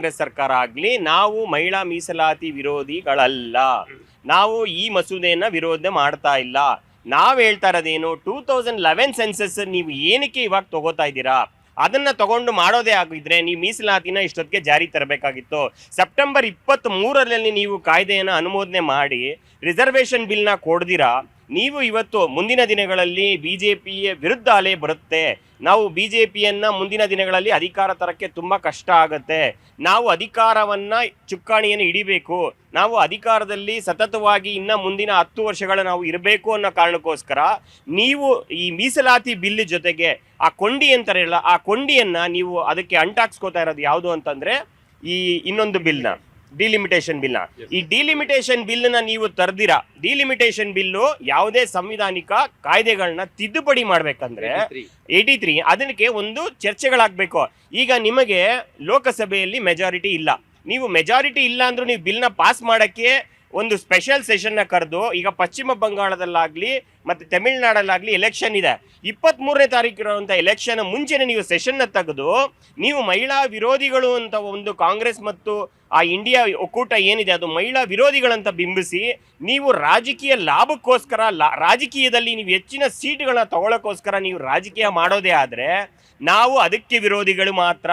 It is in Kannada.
ಕಾಂಗ್ರೆಸ್ ಸರ್ಕಾರ ಆಗ್ಲಿ, ನಾವು ಮಹಿಳಾ ಮೀಸಲಾತಿ ವಿರೋಧಿಗಳಲ್ಲ. ನಾವು ಈ ಮಸೂದೆಯನ್ನ ವಿರೋಧ ಮಾಡ್ತಾ ಇಲ್ಲ. ನಾವ್ ಹೇಳ್ತಾ ಇರೋದೇನು, 2011 ಸೆನ್ಸಸ್ ನೀವು ಏನಕ್ಕೆ ಇವಾಗ ತಗೋತಾ ಇದ್ದೀರಾ? ಅದನ್ನ ತಗೊಂಡು ಮಾಡೋದೇ ಆಗಿದ್ರೆ ನೀವು ಮೀಸಲಾತಿನ ಇಷ್ಟೊತ್ತಿಗೆ ಜಾರಿ ತರಬೇಕಾಗಿತ್ತು. ಸೆಪ್ಟೆಂಬರ್ 23ರಲ್ಲಿ ನೀವು ಕಾಯ್ದೆಯನ್ನು ಅನುಮೋದನೆ ಮಾಡಿ ರಿಸರ್ವೇಷನ್ ಬಿಲ್ನ ಕೊಡ್ದಿರಾ ನೀವು ಇವತ್ತು ಮುಂದಿನ ದಿನಗಳಲ್ಲಿ ಬಿಜೆಪಿಯ ವಿರುದ್ಧ ಅಲೆ ಬರುತ್ತೆ. ನಾವು ಬಿಜೆಪಿಯನ್ನ ಮುಂದಿನ ದಿನಗಳಲ್ಲಿ ಅಧಿಕಾರ ತರಕ್ಕೆ ತುಂಬಾ ಕಷ್ಟ ಆಗುತ್ತೆ. ನಾವು ಅಧಿಕಾರವನ್ನ ಚುಕ್ಕಾಣಿಯನ್ನು ಹಿಡಿಬೇಕು. ನಾವು ಅಧಿಕಾರದಲ್ಲಿ ಸತತವಾಗಿ ಇನ್ನ ಮುಂದಿನ 10 ವರ್ಷಗಳ ನಾವು ಇರಬೇಕು ಅನ್ನೋ ಕಾರಣಕ್ಕೋಸ್ಕರ ನೀವು ಈ ಮೀಸಲಾತಿ ಬಿಲ್ ಜೊತೆಗೆ ಆ ಕೊಂಡಿ ಅಂತಾರಲ್ಲ, ಆ ಕೊಂಡಿಯನ್ನ ನೀವು ಅದಕ್ಕೆ ಅಂಟಾಕ್ಸ್ಕೋತಾ ಇರೋದು ಯಾವುದು ಅಂತಂದ್ರೆ ಈ ಇನ್ನೊಂದು ಬಿಲ್ನ, ಡಿಲಿಮಿಟೇಷನ್ ಬಿಲ್ನ. ಈ ಡಿಲಿಮಿಟೇಷನ್ ಬಿಲ್ನ ನೀವು ತರ್ದಿರಾ. ಡಿಲಿಮಿಟೇಷನ್ ಬಿಲ್ಲು ಯಾವುದೇ ಸಂವಿಧಾನಿಕ ಕಾಯ್ದೆಗಳನ್ನ ತಿದ್ದುಪಡಿ ಮಾಡ್ಬೇಕಂದ್ರೆ 83 ಅದಕ್ಕೆ ಒಂದು ಚರ್ಚೆಗಳಾಗಬೇಕು. ಈಗ ನಿಮಗೆ ಲೋಕಸಭೆಯಲ್ಲಿ ಮೆಜಾರಿಟಿ ಇಲ್ಲ. ನೀವು ಮೆಜಾರಿಟಿ ಇಲ್ಲ ಅಂದ್ರೂ ನೀವು ಬಿಲ್ನ ಪಾಸ್ ಮಾಡಕ್ಕೆ ಒಂದು ಸ್ಪೆಷಲ್ ಸೆಷನ್ನ ಕರೆದು, ಈಗ ಪಶ್ಚಿಮ ಬಂಗಾಳದಲ್ಲಾಗ್ಲಿ ಮತ್ತೆ ತಮಿಳುನಾಡಲ್ಲಾಗ್ಲಿ ಎಲೆಕ್ಷನ್ ಇದೆ. 23ನೇ ತಾರೀಕು ಇರುವಂಥ ಎಲೆಕ್ಷನ್ ಮುಂಚೆನೆ ನೀವು ಸೆಷನ್ನ ತೆಗೆದು ನೀವು ಮಹಿಳಾ ವಿರೋಧಿಗಳು ಅಂತ ಒಂದು ಕಾಂಗ್ರೆಸ್ ಮತ್ತು ಆ ಇಂಡಿಯಾ ಒಕ್ಕೂಟ ಏನಿದೆ ಅದು ಮಹಿಳಾ ವಿರೋಧಿಗಳಂತ ಬಿಂಬಿಸಿ ನೀವು ರಾಜಕೀಯ ಲಾಭಕ್ಕೋಸ್ಕರ ರಾಜಕೀಯದಲ್ಲಿ ನೀವು ಹೆಚ್ಚಿನ ಸೀಟ್ಗಳನ್ನ ತಗೊಳ್ಳೋಕ್ಕೋಸ್ಕರ ನೀವು ರಾಜಕೀಯ ಮಾಡೋದೇ ಆದ್ರೆ ನಾವು ಅದಕ್ಕೆ ವಿರೋಧಿಗಳು ಮಾತ್ರ.